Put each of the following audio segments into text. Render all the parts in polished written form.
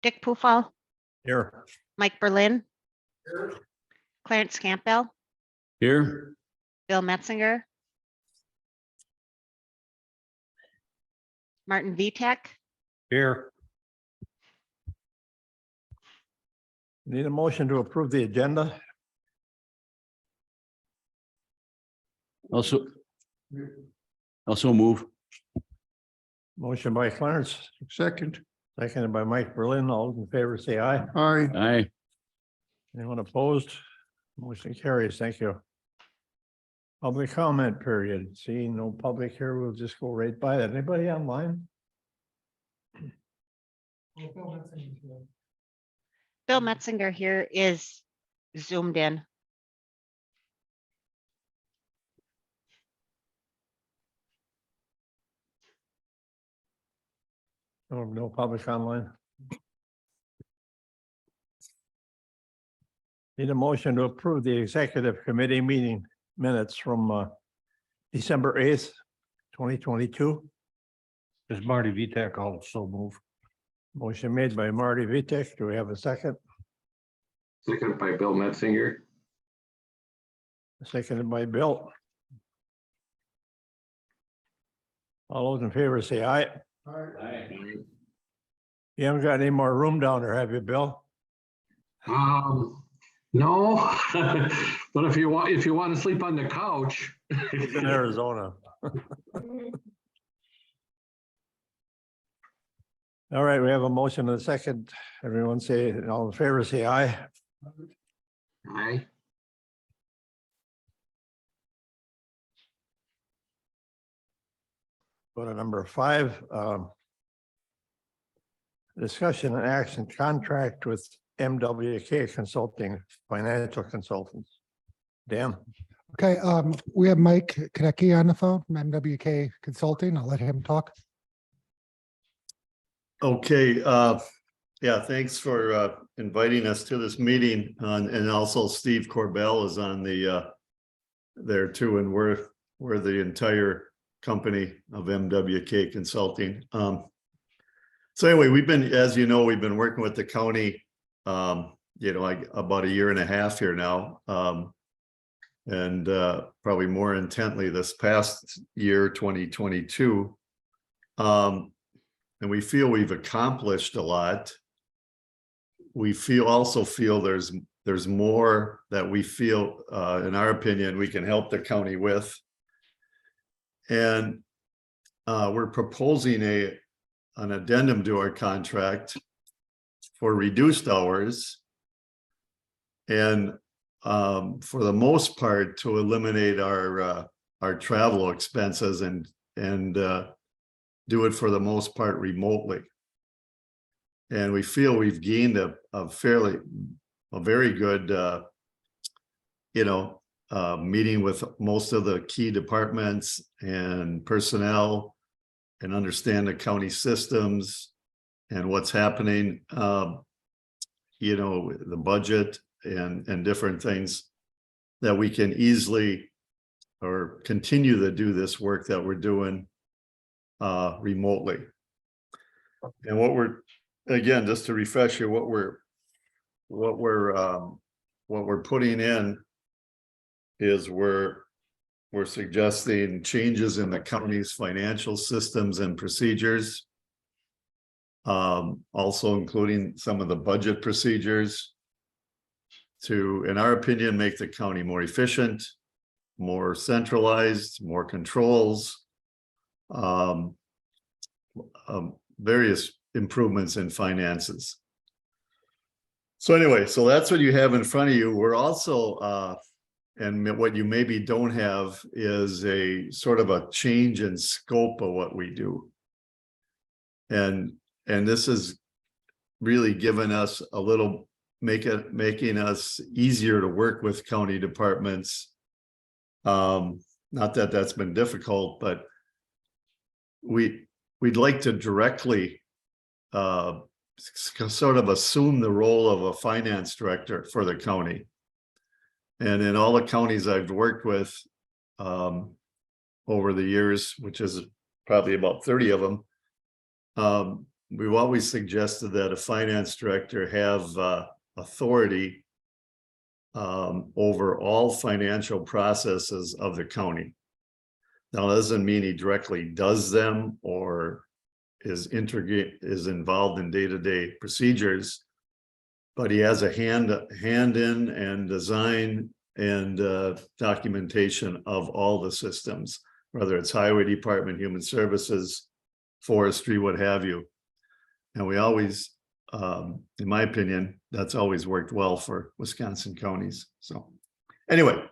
Dick Poofall, Here. Mike Berlin, Here. Clarence Campbell, Here. Bill Metzinger, Martin Vitek, Here. Need a motion to approve the agenda? Also move. Motion by Clarence, seconded by Mike Berlin. All in favor, say aye. Aye. Anyone opposed? Motion carries. Thank you. Public comment period. Seeing no public here, we'll just go right by that. Anybody online? Bill Metzinger here is zoomed in. No public online. Need a motion to approve the executive committee meeting minutes from December 8th, 2022. Is Marty Vitek also move? Motion made by Marty Vitek. Do we have a second? Seconded by Bill Metzinger. Seconded by Bill. All those in favor say aye. You haven't got any more room down there, have you, Bill? No, but if you want to sleep on the couch. He's in Arizona. All right, we have a motion and a second. Everyone say, all in favor, say aye. Aye. Go to number 5. Discussion and action contract with MWK Consulting Financial Consultants. Dan? Okay, we have Mike Konecki on the phone from MWK Consulting. I'll let him talk. Okay, yeah, thanks for inviting us to this meeting, and also Steve Corbell is on the there too, and we're the entire company of MWK Consulting. So anyway, we've been, as you know, we've been working with the county, like about 1.5 years here now, and probably more intently this past year, 2022. And we feel we've accomplished a lot. We also feel there's more that we feel, in our opinion, we can help the county with. And we're proposing an addendum to our contract for reduced hours, and for the most part to eliminate our travel expenses and do it for the most part remotely. And we feel we've gained a very good meeting with most of the key departments and personnel, and understand the county systems and what's happening, the budget and different things that we can easily or continue to do this work that we're doing remotely. And what we're, again, just to refresh you, what we're putting in is we're suggesting changes in the county's financial systems and procedures, also including some of the budget procedures to, in our opinion, make the county more efficient, more centralized, more controls, various improvements in finances. So anyway, so that's what you have in front of you. We're also, and what you maybe don't have is a sort of a change in scope of what we do. And this is really given us a little, making us easier to work with county departments. Not that that's been difficult, but we'd like to directly sort of assume the role of a finance director for the county. And in all the counties I've worked with over the years, which is probably about 30 of them, we've always suggested that a finance director have authority over all financial processes of the county. Now, that doesn't mean he directly does them or is involved in day-to-day procedures, but he has a hand in and design and documentation of all the systems, whether it's highway department, human services, forestry, what have you. And we always, in my opinion, that's always worked well for Wisconsin counties. So anyway,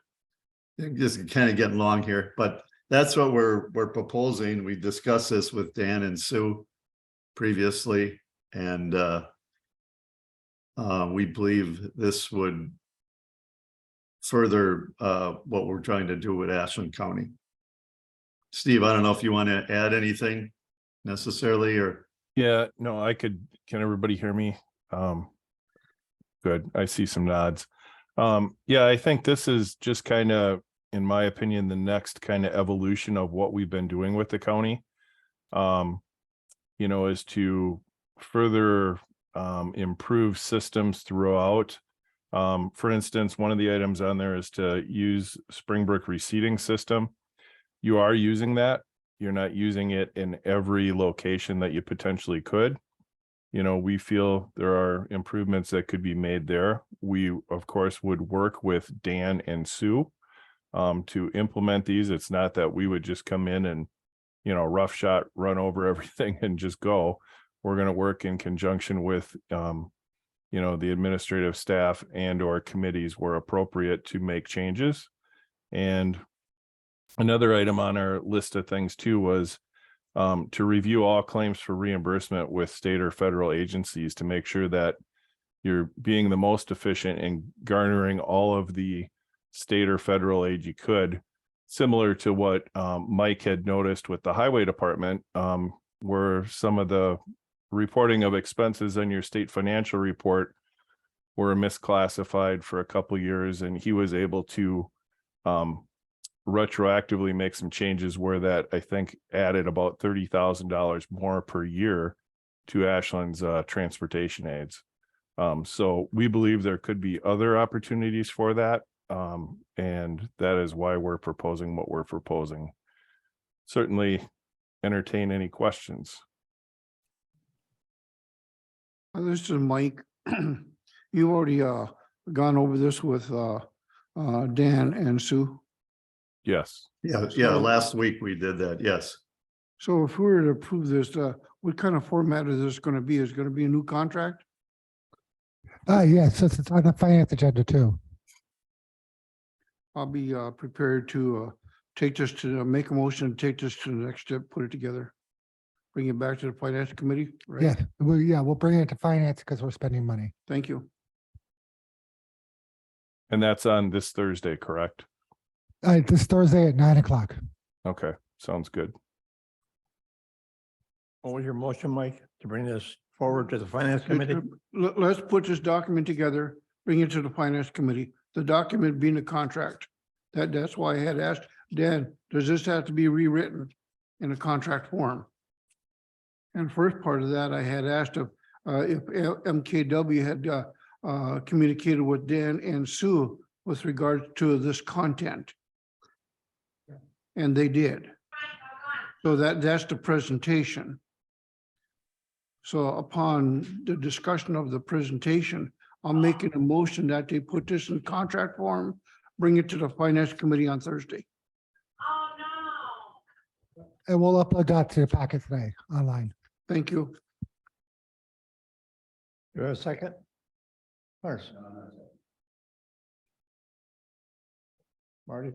just kind of getting long here, but that's what we're proposing. We discussed this with Dan and Sue previously, and we believe this would further what we're trying to do with Ashland County. Steve, I don't know if you want to add anything necessarily, or Yeah, no, I could, can everybody hear me? Good, I see some nods. Yeah, I think this is just kind of, in my opinion, the next kind of evolution of what we've been doing with the county. You know, is to further improve systems throughout. For instance, one of the items on there is to use Springbrook receipting system. You are using that. You're not using it in every location that you potentially could. You know, we feel there are improvements that could be made there. We, of course, would work with Dan and Sue to implement these. It's not that we would just come in and, you know, rough shot, run over everything and just go. We're going to work in conjunction with, you know, the administrative staff and or committees where appropriate to make changes. And another item on our list of things too was to review all claims for reimbursement with state or federal agencies to make sure that you're being the most efficient in garnering all of the state or federal aid you could, similar to what Mike had noticed with the highway department, where some of the reporting of expenses on your state financial report were misclassified for a couple years, and he was able to retroactively make some changes where that, I think, added about $30,000 more per year to Ashland's transportation aids. So we believe there could be other opportunities for that. And that is why we're proposing what we're proposing. Certainly entertain any questions. This is Mike. You've already gone over this with Dan and Sue. Yes. yeah, last week we did that, yes. So if we were to approve this, what kind of format is this going to be? Is it going to be a new contract? Yes, it's on the finance agenda too. I'll be prepared to take this to make a motion, take this to the next step, put it together, bring it back to the finance committee. Right? Yeah, we'll bring it to finance because we're spending money. Thank you. And that's on this Thursday, correct? This Thursday at 9:00. Okay, sounds good. What was your motion, Mike, to bring this forward to the finance committee? Let's put this document together, bring it to the finance committee, the document being a contract. That's why I had asked Dan, does this have to be rewritten in a contract form? And first part of that, I had asked if MKW had communicated with Dan and Sue with regards to this content. And they did. So that's the presentation. So upon the discussion of the presentation, I'm making a motion that they put this in contract form, bring it to the finance committee on Thursday. And we'll upload that to the packet today online. Thank you. You have a second? Lars? Marty?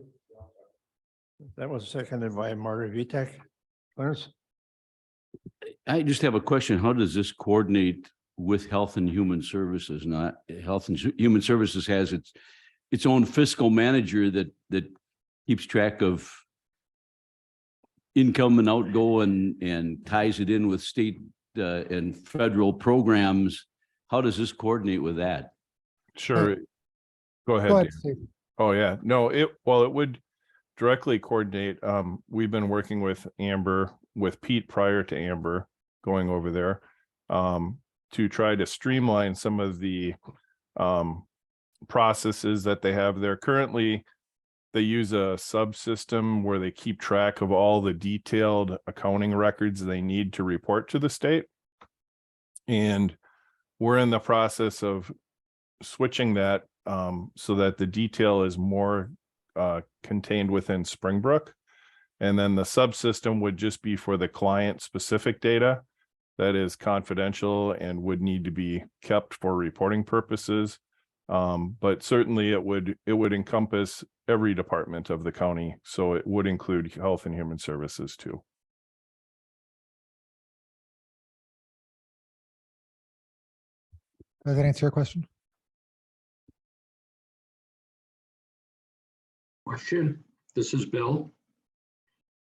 That was seconded by Marty Vitek. Lars? I just have a question. How does this coordinate with Health and Human Services? Not Health and Human Services has its own fiscal manager that keeps track of income and outgo and ties it in with state and federal programs. How does this coordinate with that? Sure. Go ahead. Go ahead, Dan. Steve. Oh, yeah. No, it would directly coordinate. We've been working with Amber, with Pete prior to Amber going over there. to try to streamline some of the processes that they have there. Currently, they use a subsystem where they keep track of all the detailed accounting records they need to report to the state. And we're in the process of switching that so that the detail is more contained within Springbrook. And then the subsystem would just be for the client specific data that is confidential and would need to be kept for reporting purposes. But certainly it would encompass every department of the county. So it would include Health and Human Services too. Does that answer your question? Question, this is Bill.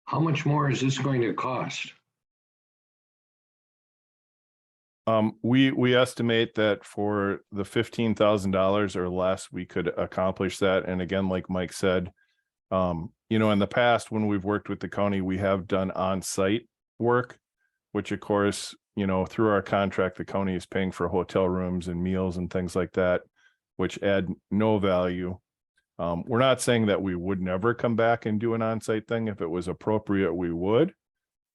How much more is this going to cost? We estimate that for the $15,000 or less, we could accomplish that. And again, like Mike said, you know, in the past, when we've worked with the county, we have done on-site work, which of course, you know, through our contract, the county is paying for hotel rooms and meals and things like that, which add no value. We're not saying that we would never come back and do an on-site thing. If it was appropriate, we would,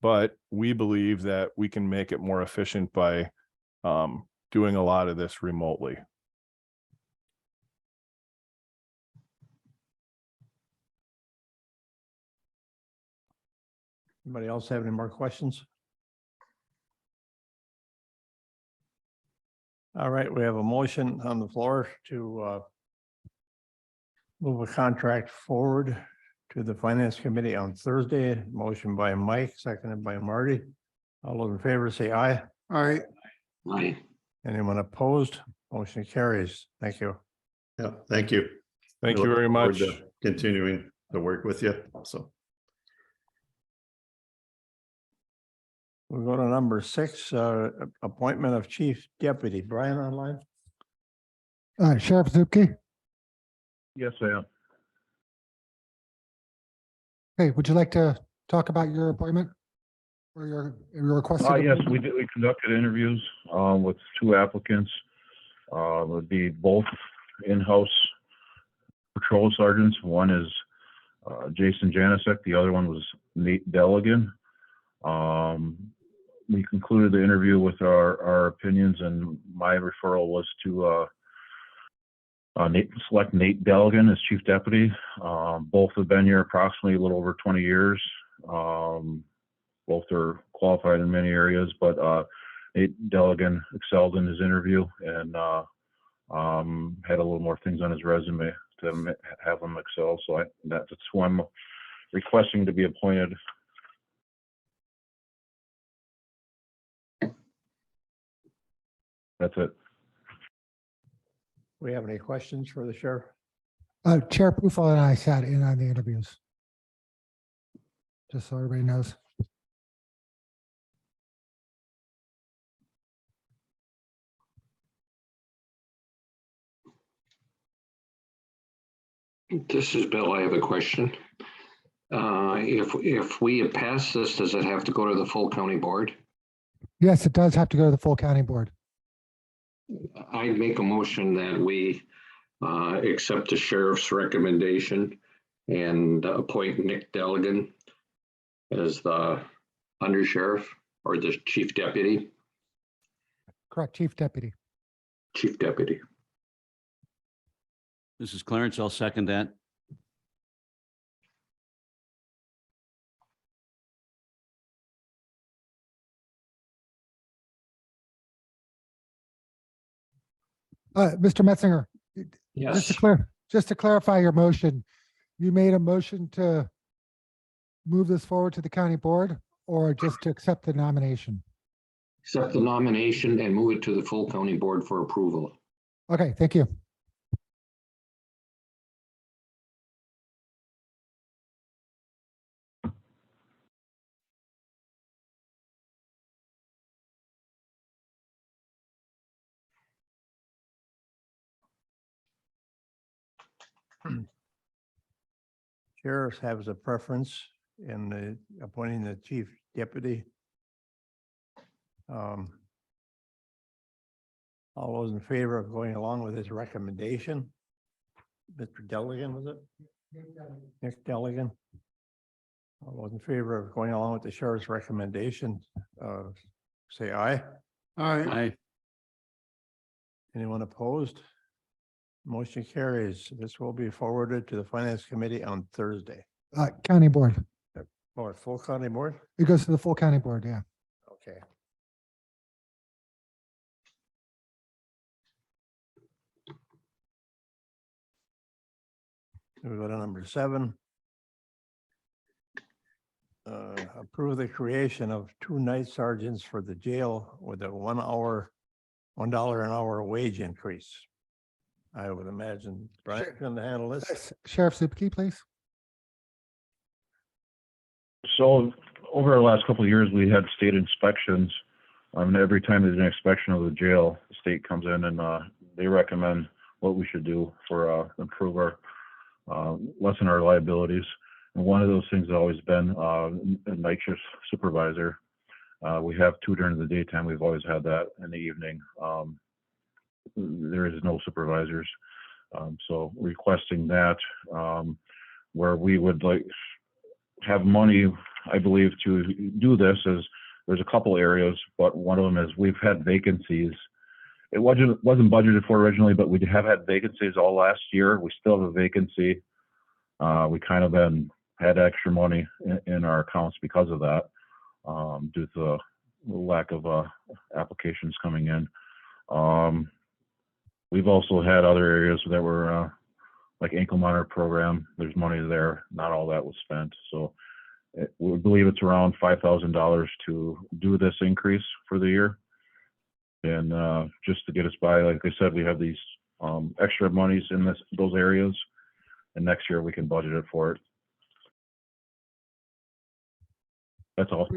but we believe that we can make it more efficient by doing a lot of this remotely. Anybody else have any more questions? All right, we have a motion on the floor to move a contract forward to the Finance Committee on Thursday. Motion by Mike, seconded by Marty. All those in favor say aye. All right, Aye. Anyone opposed? Motion carries. Thank you. Yeah, thank you. Thank We you look very forward much. to continuing to work with you. So We'll go to number 6, appointment of Chief Deputy. Brian online? Sheriff Zupke, Yes, I am. hey, would you like to talk about your appointment? Or your request? Yes, we conducted interviews with 2 applicants. Would be both in-house patrol sergeants. One is Jason Janicek, the other one was Nate Deligan. We concluded the interview with our opinions, and my referral was to select Nate Deligan as chief deputy. Both have been here approximately a little over 20 years. Both are qualified in many areas, but Nate Deligan excelled in his interview and had a little more things on his resume to have him excel. So that's who I'm requesting to be appointed. That's it. We have any questions for the sheriff? Chair Pufal and I sat in on the interviews. Just so everybody knows. This is Bill. I have a question. If we pass this, does it have to go to the full county board? Yes, it does have to go to the full county board. I make a motion that we accept the sheriff's recommendation and appoint Nick Deligan as the undersheriff or the chief deputy. Correct, chief deputy. Chief deputy. This is Clarence. I'll second that. Mr. Metzinger, Yes. just to clarify your motion, you made a motion to move this forward to the county board or just to accept the nomination? Accept the nomination and move it to the full county board for approval. Okay, thank you. Sheriff has a preference in the appointing the chief deputy. All those in favor of going along with his recommendation? Mr. Deligan, was it? Nick Deligan. All those in favor of going along with the sheriff's recommendation, say aye. All right, Aye. Anyone opposed? Motion carries. This will be forwarded to the finance committee on Thursday. County board. Or full county board? It goes to the full county board, yeah. Okay. We go to number 7. Approve the creation of 2 night sergeants for the jail with a $1 an hour wage increase. I would imagine Brian's going to handle this. Sheriff Zubrke, please. So over the last couple of years, we had state inspections. And every time there's an inspection of the jail, the state comes in and they recommend what we should do for improve our lessen our liabilities. And one of those things has always been a night shift supervisor. We have 2 during the daytime. We've always had that in the evening. There is no supervisors. So requesting that where we would like have money, I believe, to do this is there's a couple areas, but one of them is we've had vacancies. It wasn't budgeted for originally, but we have had vacancies all last year. We still have a vacancy. We kind of had extra money in our accounts because of that, due to the lack of applications coming in. We've also had other areas that were like ankle monitor program. There's money there. Not all that was spent. So we believe it's around $5,000 to do this increase for the year. And just to get us by, like I said, we have these extra monies in those areas. And next year we can budget it for it. That's all.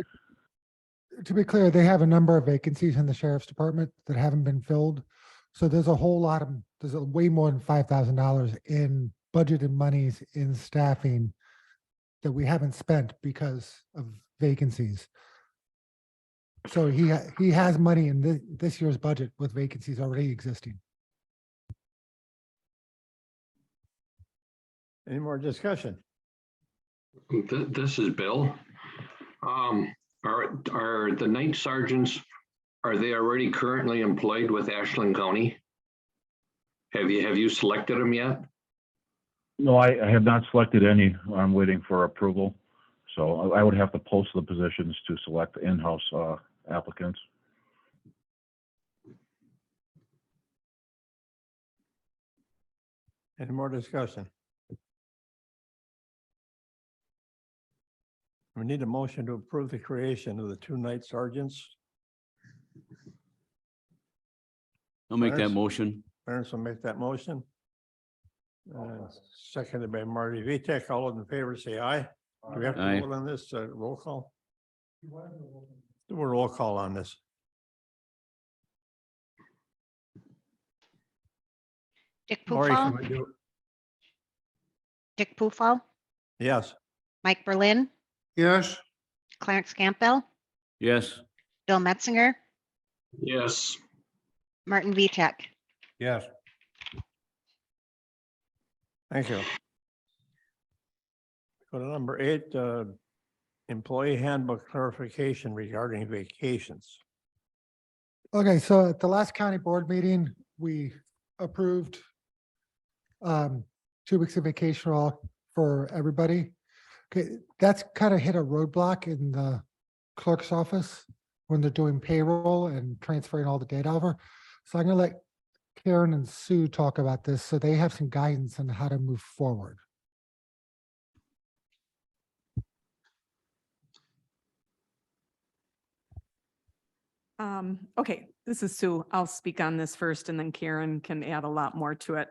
To be clear, they have a number of vacancies in the sheriff's department that haven't been filled. So there's a whole lot of, there's a way more than $5,000 in budgeted monies in staffing that we haven't spent because of vacancies. So he has money in this year's budget with vacancies already existing. Any more discussion? This is Bill. Are the night sergeants, are they already currently employed with Ashland County? Have you selected them yet? No, I have not selected any. I'm waiting for approval. So I would have to post the positions to select in-house applicants. Any more discussion? We need a motion to approve the creation of the 2 night sergeants. I'll make that Clarence? motion. Clarence will make that motion. Seconded by Marty Vitek. All those in favor say aye. Do we have to Aye. vote on this roll call? Do a roll call on this. Dick Lori, can Pufall, we do- Dick Pufall, Yes, Mike Berlin, yes, Clarence Campbell, Yes. Bill Metzinger, Yes. Martin Vitek. yes. Thank you. Go to number 8, employee handbook clarification regarding vacations. Okay, so at the last county board meeting, we approved 2 weeks of vacation for everybody. Okay, that's kind of hit a roadblock in the clerk's office when they're doing payroll and transferring all the data over. So I'm gonna let Karen and Sue talk about this so they have some guidance on how to move forward. Okay, this is Sue. I'll speak on this first and then Karen can add a lot more to it.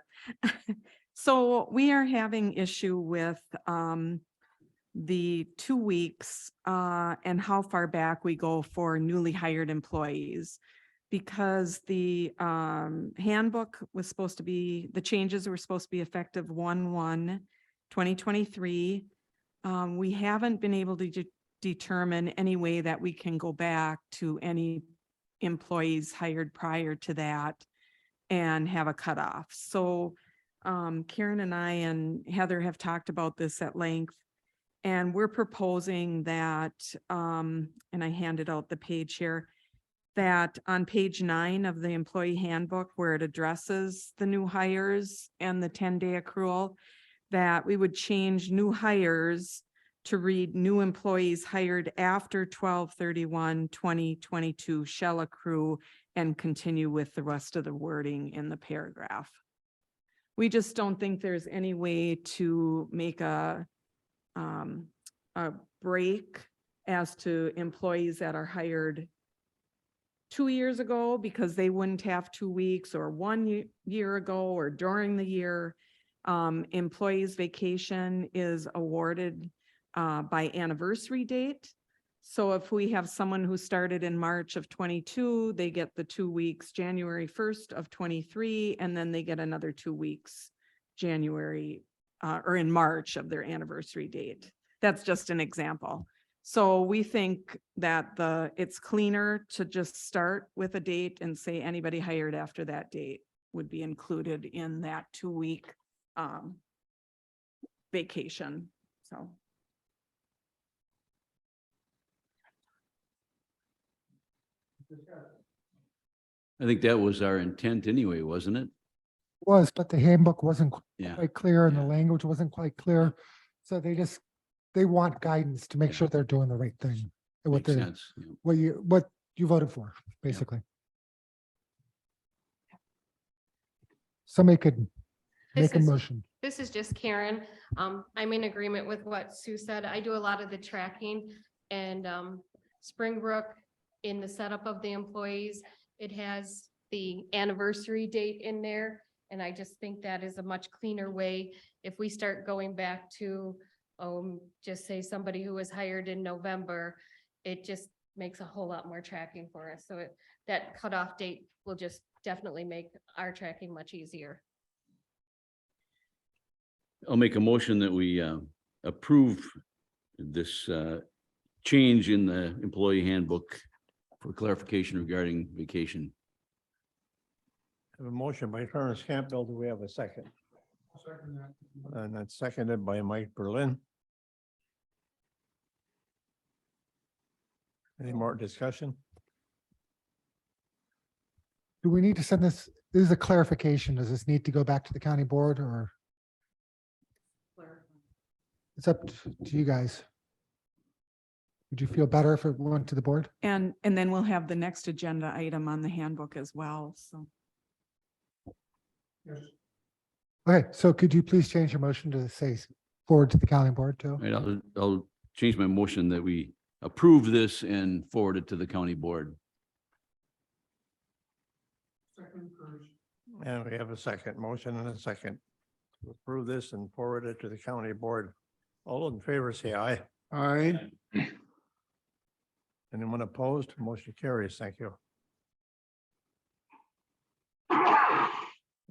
So we are having issue with the 2 weeks and how far back we go for newly hired employees. Because the handbook was supposed to be, the changes were supposed to be effective 1/1/2023. We haven't been able to determine any way that we can go back to any employees hired prior to that and have a cutoff. So Karen and I and Heather have talked about this at length. And we're proposing that, and I handed out the page here, that on page 9 of the employee handbook, where it addresses the new hires and the 10-day accrual, that we would change new hires to read new employees hired after 12/31/2022 shall accrue and continue with the rest of the wording in the paragraph. We just don't think there's any way to make a break as to employees that are hired 2 years ago, because they wouldn't have 2 weeks, or 1 year ago, or during the year. Employees' vacation is awarded by anniversary date. So if we have someone who started in March of 22, they get the 2 weeks, January 1st of 23, and then they get another 2 weeks, January, or in March of their anniversary date. That's just an example. So we think that it's cleaner to just start with a date and say anybody hired after that date would be included in that 2-week vacation. So. I think that was our intent anyway, wasn't it? Was, but the handbook wasn't Yeah. quite clear and the Yeah. language wasn't quite clear. So they want guidance to make Yeah. sure they're doing the right thing. And Makes sense. Yeah. what you voted for, basically. Somebody could This make a is- motion. This is just Karen. I'm in agreement with what Sue said. I do a lot of the tracking and Springbrook, in the setup of the employees, it has the anniversary date in there. And I just think that is a much cleaner way. If we start going back to, just say somebody who was hired in November, it just makes a whole lot more tracking for us. So that cutoff date will just definitely make our tracking much easier. I'll make a motion that we approve this change in the employee handbook for clarification regarding vacation. Have a motion by Clarence Campbell. Do we have a second? And that's seconded by Mike Berlin. Any more discussion? Do we need to send this is a clarification. Does this need to go back to the county board, or? It's up to you guys. Would you feel better if it went to the board? And then we'll have the next agenda item on the handbook as well, so. Okay, so could you please change your motion to say forward to the county board too? Right, I'll change my motion that we approve this and forward it to the county board. And we have a second motion and a second to approve this and forward it to the county board. All in favor, say aye. Aye. Anyone opposed? Motion carries. Thank you.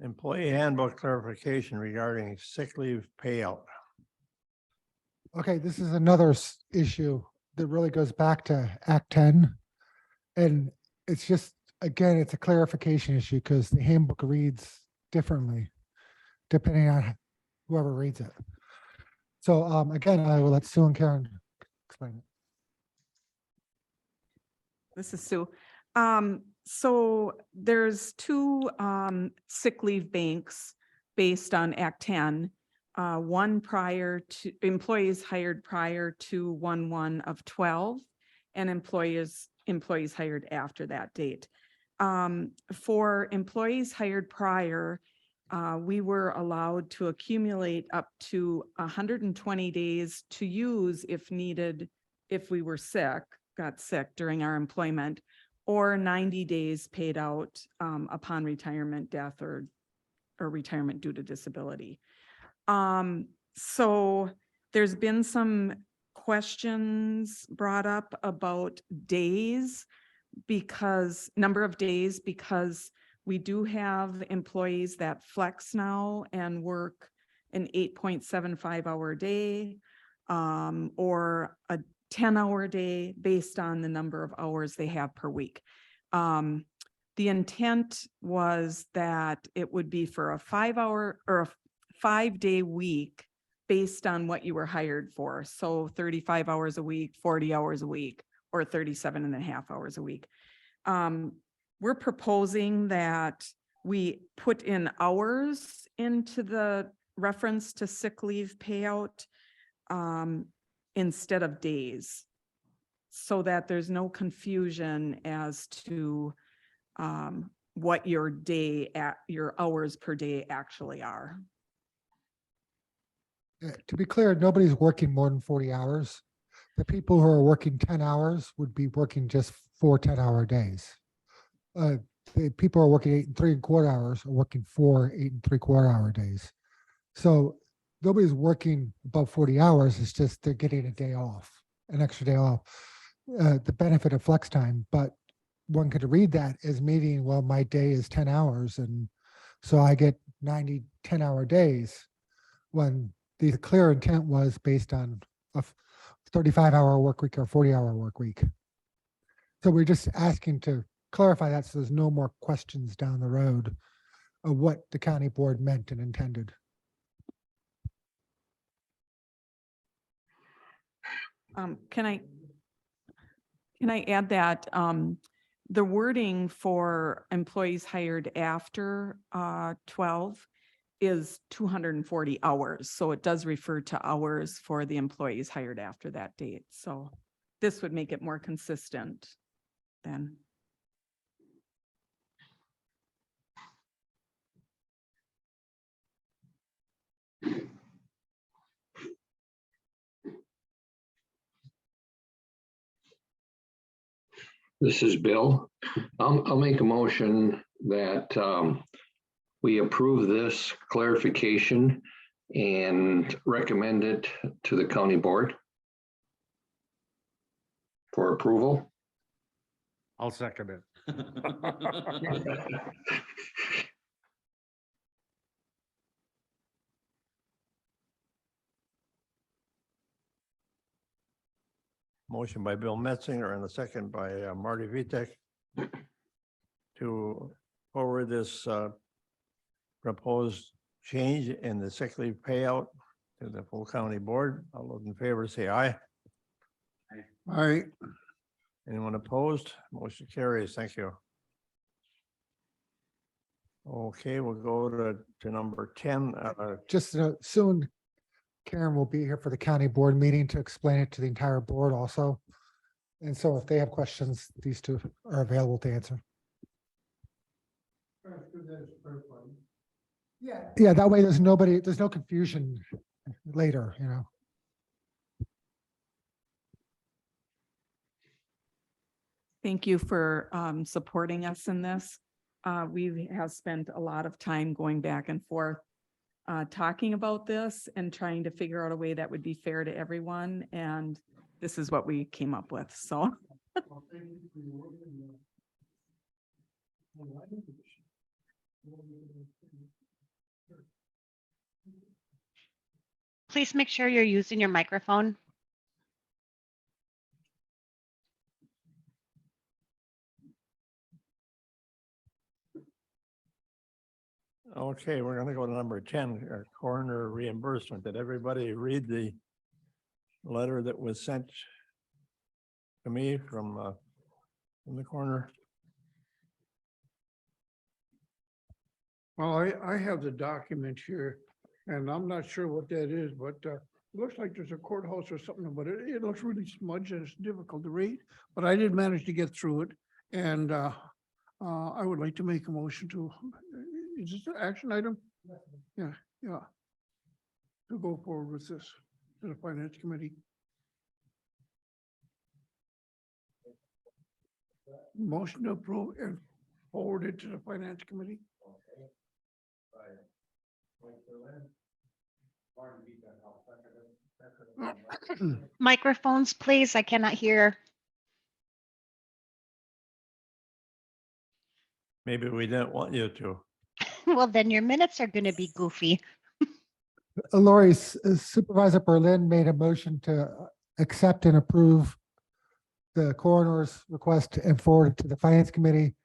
Employee handbook clarification regarding sick leave payout. Okay, this is another issue that really goes back to Act 10. And it's just, again, it's a clarification issue because the handbook reads differently depending on whoever reads it. So again, I will let Sue and Karen explain it. This is Sue. So there's 2 sick leave banks based on Act 10. One prior to employees hired prior to 1/1 of 12, and employees hired after that date. For employees hired prior, we were allowed to accumulate up to 120 days to use if needed, if we were got sick during our employment, or 90 days paid out upon retirement, death, or retirement due to disability. So there's been some questions brought up about days, because number of days, because we do have employees that flex now and work an 8.75-hour day or a 10-hour day based on the number of hours they have per week. The The intent was that it would be for a 5-hour or a 5-day week based on what you were hired for. So 35 hours a week, 40 hours a week, or 37 and a half hours a week. We're proposing that we put in hours into the reference to sick leave payout instead of days, so that there's no confusion as to what your hours per day actually are. To be clear, nobody's working more than 40 hours. The people who are working 10 hours would be working just 4 10-hour days. The people who are working 8 3/4 hours are working 4 8 3/4 hour days. So nobody's working above 40 hours. It's just they're getting a day off, an extra day off. The benefit of flex time, but one could read that as meaning, well, my day is 10 hours. And so I get 90 10-hour days, when the clear intent was based on a 35-hour work week or 40-hour work week. So we're just asking to clarify that so there's no more questions down the road of what the county board meant and intended. Can I add that the wording for employees hired after 12 is 240 hours. So it does refer to hours for the employees hired after that date. So this would make it more consistent then. This is Bill. I'll make a motion that we approve this clarification and recommend it to the county board for approval. I'll second it. Motion by Bill Metzinger and a second by Marty Vitek to forward this proposed change in the sick leave payout to the full county board. All those in favor say aye. All right, Anyone opposed? Motion carries. Thank you. Okay, we'll go to number 10. Just soon, Karen will be here for the county board meeting to explain it to the entire board also. And so if they have questions, these two are available to answer. Yeah, that way there's no confusion later, you know. Thank you for supporting us in this. We have spent a lot of time going back and forth talking about this and trying to figure out a way that would be fair to everyone. And this is what we came up with. So. Please make sure you're using your microphone. Okay, we're gonna go to number 10, coroner reimbursement. Did everybody read the letter that was sent to me from the coroner? well, I have the document here, and I'm not sure what that is, but it looks like there's a courthouse or something, but it looks really smudged and it's difficult to read, but I did manage to get through it. And I would like to make a motion to, is this an action item? Yeah, to go forward with this to the finance committee. Motion to approve and forward it to the finance committee. Microphones, please. I cannot hear. Maybe we didn't want you to. Well, then your minutes are going to be goofy. Lori, Supervisor Berlin made a motion to accept and approve the coroner's request and forward it to the finance committee.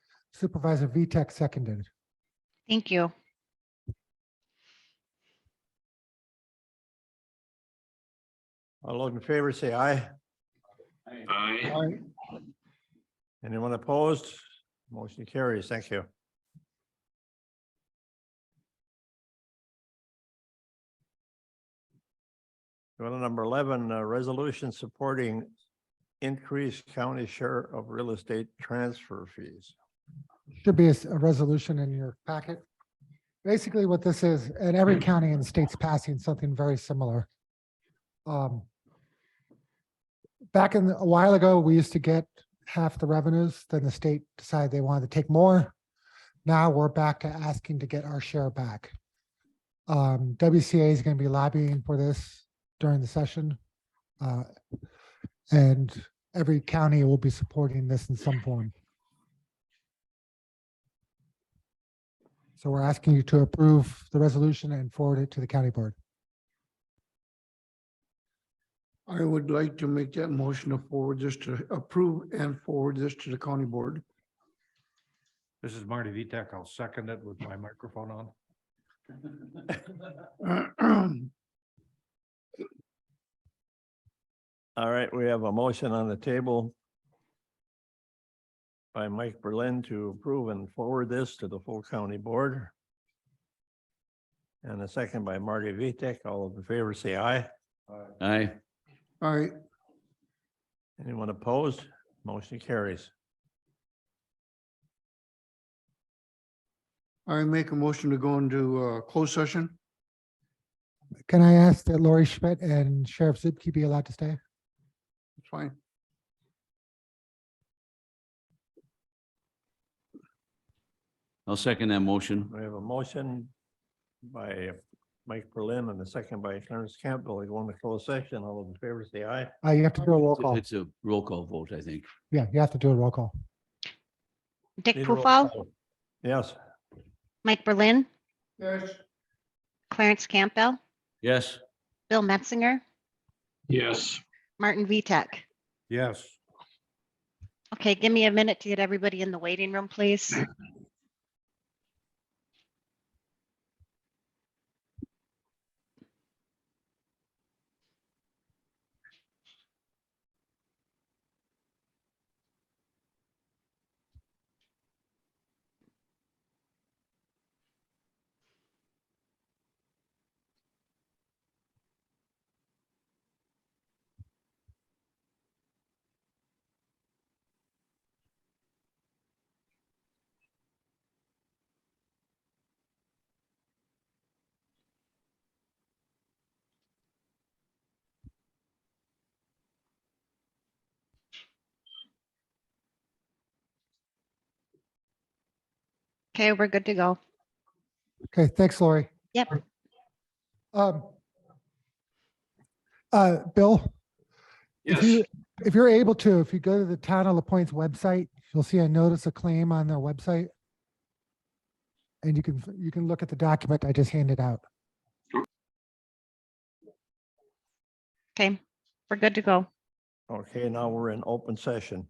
Supervisor Vitek seconded. Thank you. All those in favor say aye. Aye. Anyone opposed? Motion carries. Thank you. Go to number 11, resolution supporting increased county share of real estate transfer fees. Should be a resolution in your packet. Basically what this is, and every county in the state's passing something very similar. Back a while ago, we used to get half the revenues, then the state decided they wanted to take more. Now we're back to asking to get our share back. WCA is going to be lobbying for this during the session. And every county will be supporting this in some form. So we're asking you to approve the resolution and forward it to the county board. I would like to make that motion to forward this to approve and forward this to the county board. This is Marty Vitek. I'll second it with my microphone on. All right, we have a motion on the table by Mike Berlin to approve and forward this to the full county board. And a second by Marty Vitek. All in favor say aye. Aye. All right, Anyone opposed? Motion carries. I make a motion to go into closed session. Can I ask that Lori Schmidt and Sheriff Zupke be allowed to stay? It's fine. I'll second that motion. We have a motion by Mike Berlin and a second by Clarence Campbell. We go into closed session. All those in favor say aye. You have to do a roll call. It's a roll call vote, I think. Yeah, you have to do a roll call. Dick Need a roll Pufall, call. Yes. Mike Berlin, Yes. Clarence Campbell, Yes. Bill Metzinger, Yes. Martin Vitek. Yes. Okay, give me a minute to get everybody in the waiting room, please. Okay, we're good to go. Okay, thanks, Lori. Yep. Bill, if Yes. if you're able to, if you go to the Town of LaPointe's website, you'll see a notice of claim on their website. And you can look at the document I just handed out. Okay, we're good to go. Okay, now we're in open session.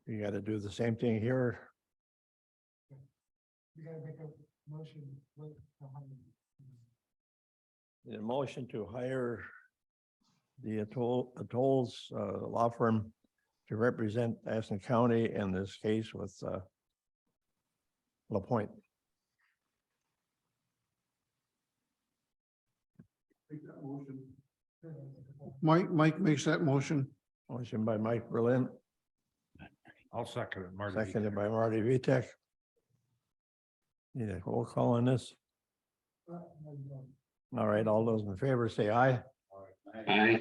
You got to do the same thing here. You gotta make a motion. The motion to hire the Atolls law firm to represent Aston County in this case with LaPointe. Mike makes that motion. Motion by Mike Berlin, I'll second it, Marty. seconded Vitek. by Marty Vitek. Need a roll call on this? All right, all those in favor say aye. Aye.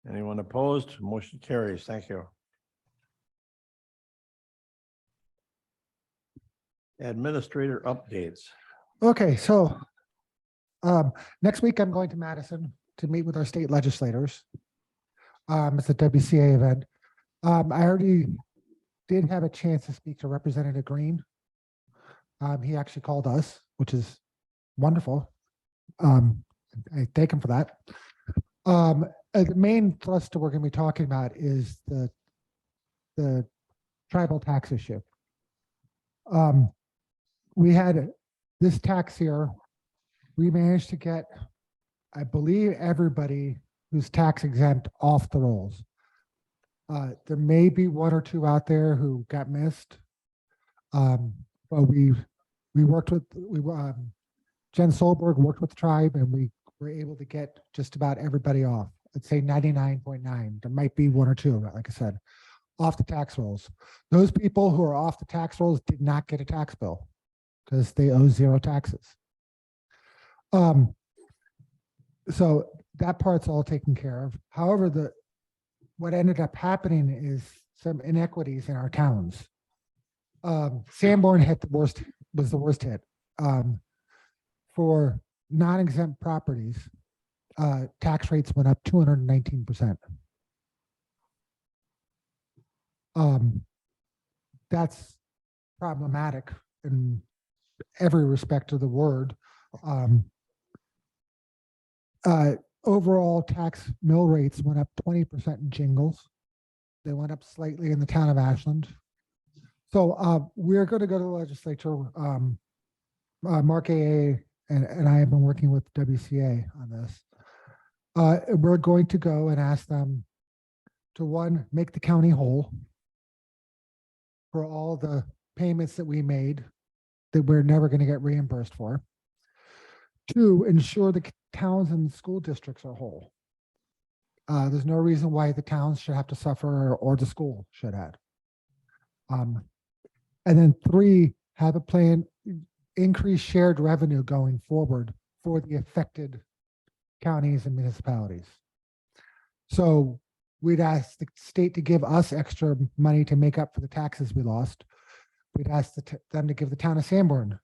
Anyone opposed? Motion carries. Thank you. Administrator updates. Okay, so next week I'm going to Madison to meet with our state legislators. It's a WCA event. I already did have a chance to speak to Representative Green. He actually called us, which is wonderful. I thank him for that. The main thrust that we're going to be talking about is the the tribal tax issue. We had this tax year, we managed to get, I believe, everybody who's tax exempt off the rolls. There may be one or two out there who got missed. But we worked with, Jen Solberg worked with the tribe and we were able to get just about everybody off. I'd say 99.9. There might be one or two, like I said, off the tax rolls. Those people who are off the tax rolls did not get a tax bill because they owe zero taxes. So that part's all taken care of. However, what ended up happening is some inequities in our towns. Sanborn was the worst hit. For non-exempt properties, tax rates went up 219%. That's problematic in every respect of the word. Overall tax mill rates went up 20% in Jingles. They went up slightly in the town of Ashland. So we're going to go to the legislature. Mark AA and I have been working with WCA on this. We're going to go and ask them to, one, make the county whole for all the payments that we made that we're never going to get reimbursed for. Two, ensure the towns and school districts are whole. There's no reason why the towns should have to suffer or the school should have. And then three, have a plan, increase shared revenue going forward for the affected counties and municipalities. So we'd ask the state to give us extra money to make up for the taxes we lost. We'd ask them to give the town of Sanborn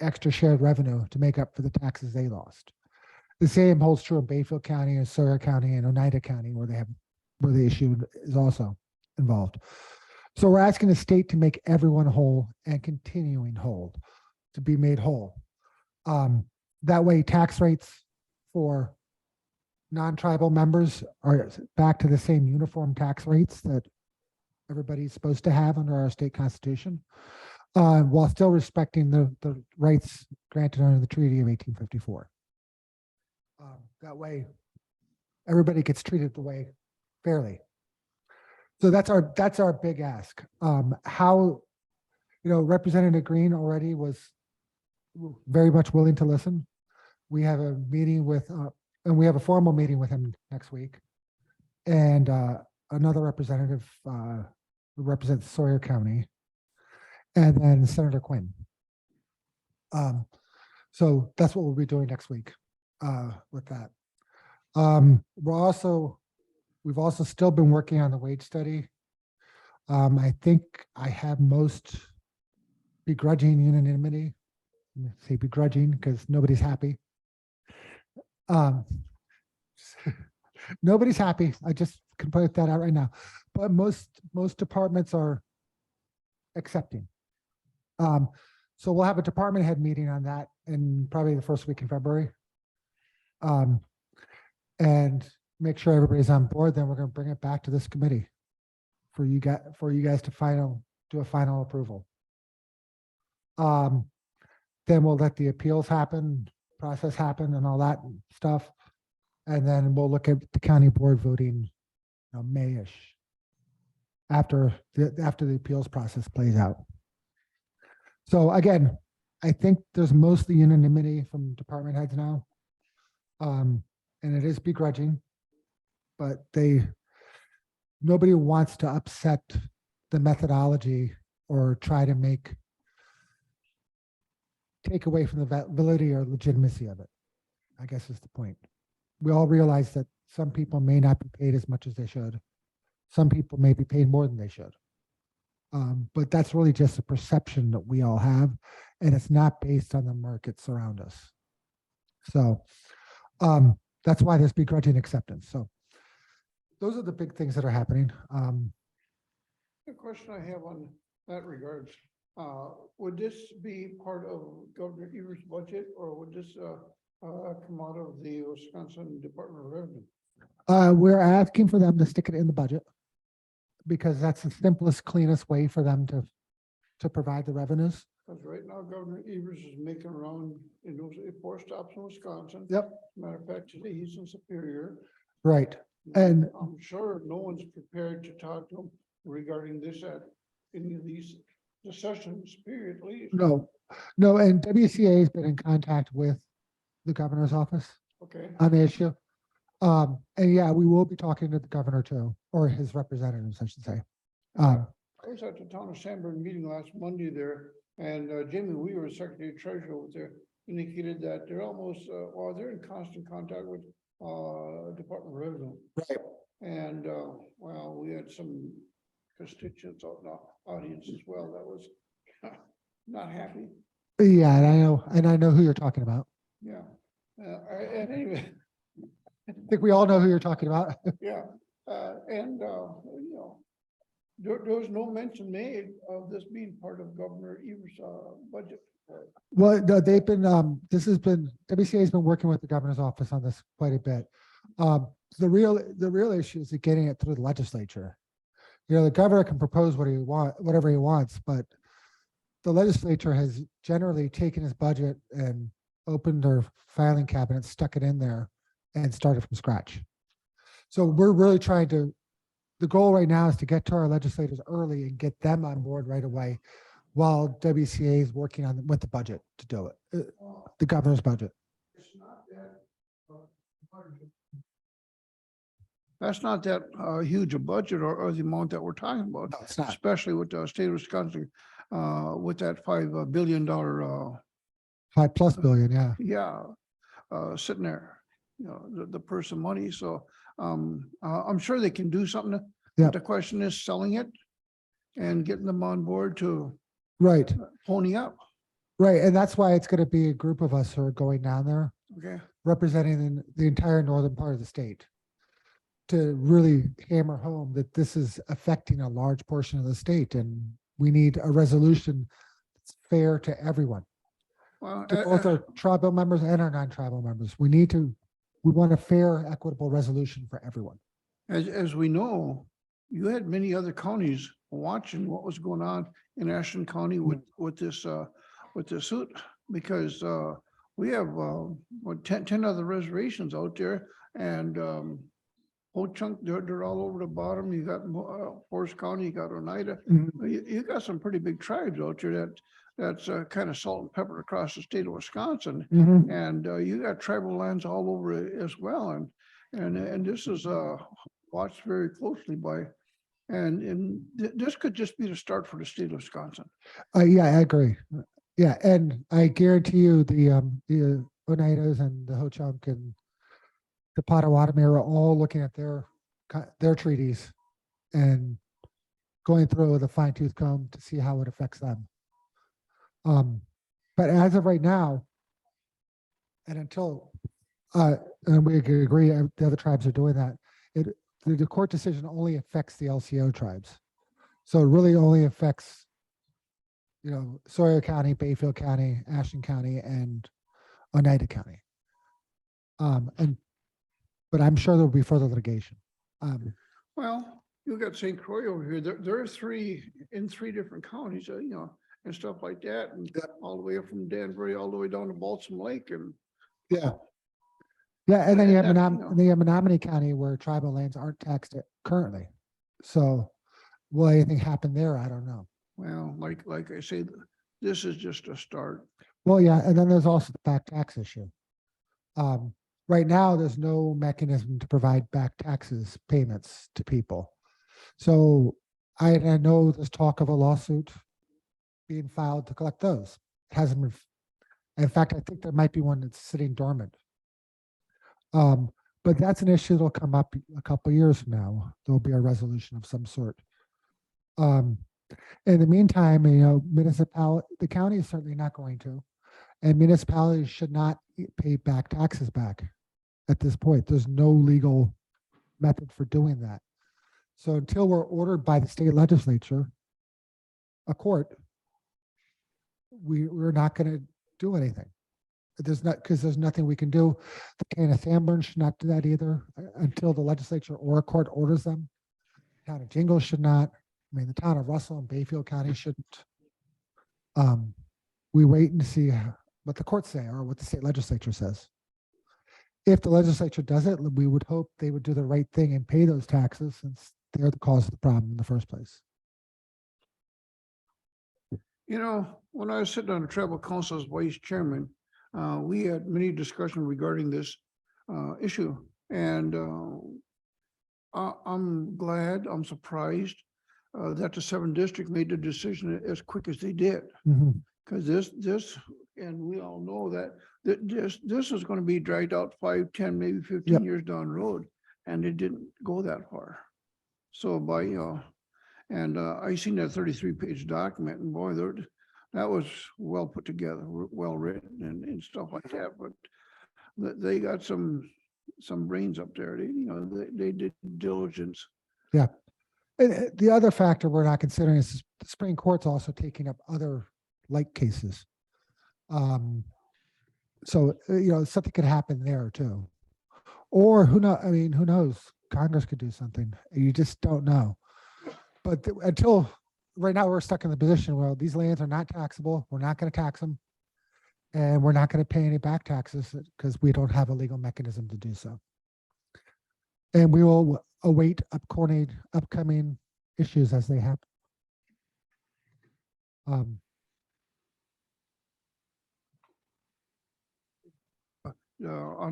extra shared revenue to make up for the taxes they lost. The same holds true in Bayfield County and Sawyer County and Oneida County, where the issue is also involved. So we're asking the state to make everyone whole and continuing whole, to be made whole. That way tax rates for non-tribal members are back to the same uniform tax rates that everybody's supposed to have under our state constitution, while still respecting the rights granted under the Treaty of 1854. That way, everybody gets treated the way fairly. So that's our big ask. How, Representative Green already was very much willing to listen. We have a meeting with, and we have a formal meeting with him next week, and another representative who represents Sawyer County, and then Senator Quinn. So that's what we'll be doing next week with that. We've also still been working on the wage study. I think I have most begrudging unanimity. I say begrudging because nobody's happy. Nobody's happy. I just can put that out right now. But most departments are accepting. So we'll have a department head meeting on that in probably the first week in February. And make sure everybody's on board. Then we're going to bring it back to this committee for you guys to do a final approval. Then we'll let the appeals process happen and all that stuff. And then we'll look at the county board voting, May-ish, after the appeals process plays out. So again, I think there's mostly unanimity from department heads now. And it is begrudging, but nobody wants to upset the methodology or try to take away from the validity or legitimacy of it, I guess is the point. We all realize that some people may not be paid as much as they should. Some people may be paid more than they should. But that's really just a perception that we all have, and it's not based on the markets around us. So that's why there's begrudging acceptance. So those are the big things that are happening. The question I have on that regards, would this be part of Governor Evers' budget, or would this come out of the Wisconsin Department of Revenue? We're asking for them to stick it in the budget because that's the simplest, cleanest way for them to provide the revenues. Because right now Governor Evers is making around in those 4 stops in Wisconsin. Yep. Matter of fact, today he's in Superior. Right. And- I'm sure no one's prepared to talk to him regarding this at any of these sessions, period, at least. No, no, and WCA has been in contact with the governor's office Okay. on the issue. And yeah, we will be talking to the governor too, or his representatives, I should say. I was at the town of Sanborn meeting last Monday there, and Jamie Weaver, Secretary Treasurer over there, indicated that they're almost, well, they're in constant contact with Department of Revenue. Right. And well, we had some constituents out in the audience as well that was not happy. Yeah, and I know who you're talking about. Yeah. And anyway, I think we all know who you're talking about. yeah, and you know, there was no mention made of this being part of Governor Evers' budget. Well, no, they've been, WCA has been working with the governor's office on this quite a bit. The real issue is getting it through the legislature. You know, the governor can propose whatever he wants, but the legislature has generally taken his budget and opened their filing cabinet, stuck it in there and started from scratch. So we're really the goal right now is to get to our legislators early and get them on board right away while WCA is working with the budget to do it, the governor's budget. That's not that huge a budget or the amount that we're talking about. No, it's not. Especially with the state of Wisconsin, with that $5 billion, $5+ billion, yeah. sitting there, you know, the person money. So I'm sure they can do something. Yeah. The question is selling it and getting them on board to Right, pony up. right. And that's why it's going to be a group of us who are going down there Okay. representing the entire northern part of the state to really hammer home that this is affecting a large portion of the state and we need a resolution that's fair to everyone, Well, to both our tribal members and our non-tribal members. We want a fair, equitable resolution for everyone. as we know, you had many other counties watching what was going on in Ashland County with this suit, because we have 10 other reservations out there, and whole chunk, they're all over the bottom. You got Forest County, you got Oneida. You got some pretty big tribes out there that's kind of salt and pepper across the state of Wisconsin. Mhm. And you got tribal lands all over it as well. And this is watched very closely by, and this could just be the start for the state of Wisconsin. Yeah, I agree. Yeah, and I guarantee you the Oneidas and the Ho-Chunk and the Potawatomi are all looking at their treaties and going through with a fine tooth comb to see how it affects them. But as of right now, and until and we could agree the other tribes are doing that, the court decision only affects the LCO tribes. So it really only affects, you know, Sawyer County, Bayfield County, Ashland County, and Oneida County. But I'm sure there'll be further litigation. Well, you got St. Croix over here. There are three different counties, you know, and stuff like that, and all the way up from Danbury, all the way down to Balsam Lake, and Yeah. Yeah, and then you have And that, you know. Then you have Menominee County where tribal lands aren't taxed currently. So will anything happen there? I don't know. well, like I say, this is just a start. Well, yeah, and then there's also the back tax issue. Right now, there's no mechanism to provide back taxes payments to people. So I know there's talk of a lawsuit being filed to collect those. It hasn't been, in fact, I think there might be one that's sitting dormant. But that's an issue that'll come up a couple of years from now. There'll be a resolution of some sort. In the meantime, you know, the county is certainly not going to, and municipalities should not pay back taxes back at this point. There's no legal method for doing that. So until we're ordered by the state legislature, a court, we're not going to do anything. There's nothing we can do. The County of Sanborn should not do that either until the legislature or a court orders them. Town of Jingles should not. I mean, the town of Russell and Bayfield County shouldn't. We wait and see what the courts say or what the state legislature says. If the legislature does it, we would hope they would do the right thing and pay those taxes since they're the cause of the problem in the first place. You know, when I was sitting on the tribal council as vice chairman, we had many discussions regarding this issue. And I'm glad, I'm surprised that the 7th district made the decision as quick as they did. Because this, and we all know that this is going to be dragged out 5, 10, maybe 15 Yep. years down the road, and it didn't go that far. So by, and I seen that 33-page document, and boy, that was well put together, well written and stuff like that, but they got some brains up there. They did diligence. Yeah. And the other factor we're not considering is the Supreme Court's also taking up other like cases. So, something could happen there too. Or who knows? Congress could do something. You just don't know. But until right now, we're stuck in the position where these lands are not taxable. We're not going to tax them. And we're not going to pay any back taxes because we don't have a legal mechanism to do so. And we will await upcoming issues as they happen. On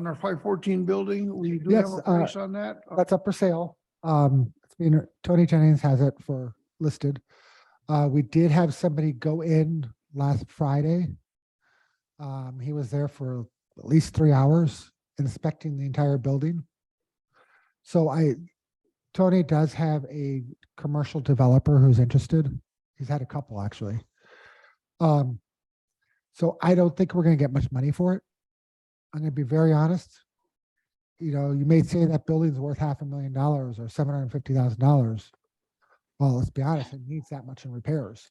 our 514 building, we do Yes, have a price on that. That's up for sale. Tony Jennings has it for listed. We did have somebody go in last Friday. He was there for at least 3 hours inspecting the entire building. So Tony does have a commercial developer who's interested. He's had a couple actually. So I don't think we're going to get much money for it. I'm going to be very honest. You may say that building's worth $500,000 or $750,000. Well, let's be honest, it needs that much in repairs.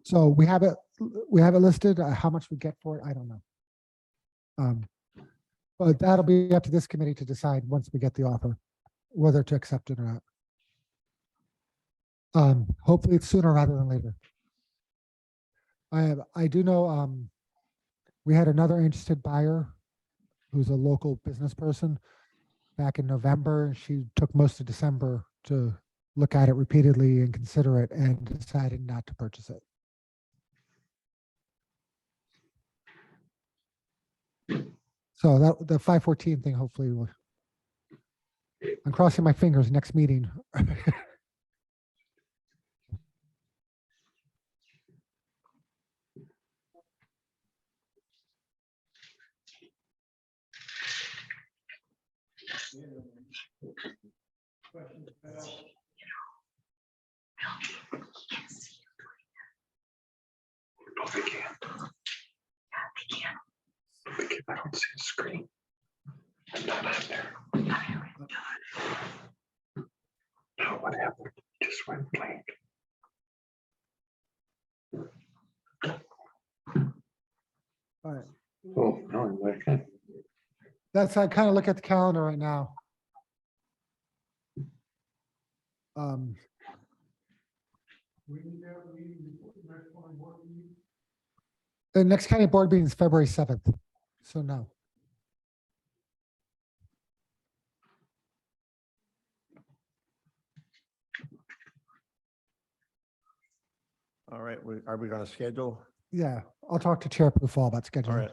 So we have it listed. How much we get for it, I don't know. But that'll be up to this committee to decide once we get the offer, whether to accept it or not. Hopefully it's sooner rather than later. I do know we had another interested buyer who's a local business person back in November, and she took most of December to look at it repeatedly and consider it and decided not to purchase it. So that the 514 thing, hopefully I'm crossing my fingers next meeting. No, they can't. Yeah, they can. I don't see the screen. I'm not on there. Now what happened? It just went blank. All right. Oh, no, I'm back. That's, I kind of look at the calendar right now. The next county board meeting is February 7th. So no. All right, are we going to schedule? Yeah, I'll talk to Chair Pufall about All scheduling. right.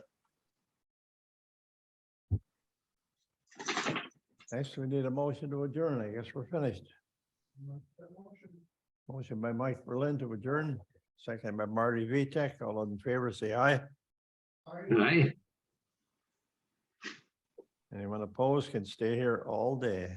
Next, we need a motion to adjourn. I guess we're finished. Motion by Mike Berlin to adjourn, second by Marty Vitek. All those in favor, say aye. Aye. Anyone opposed can stay here all day.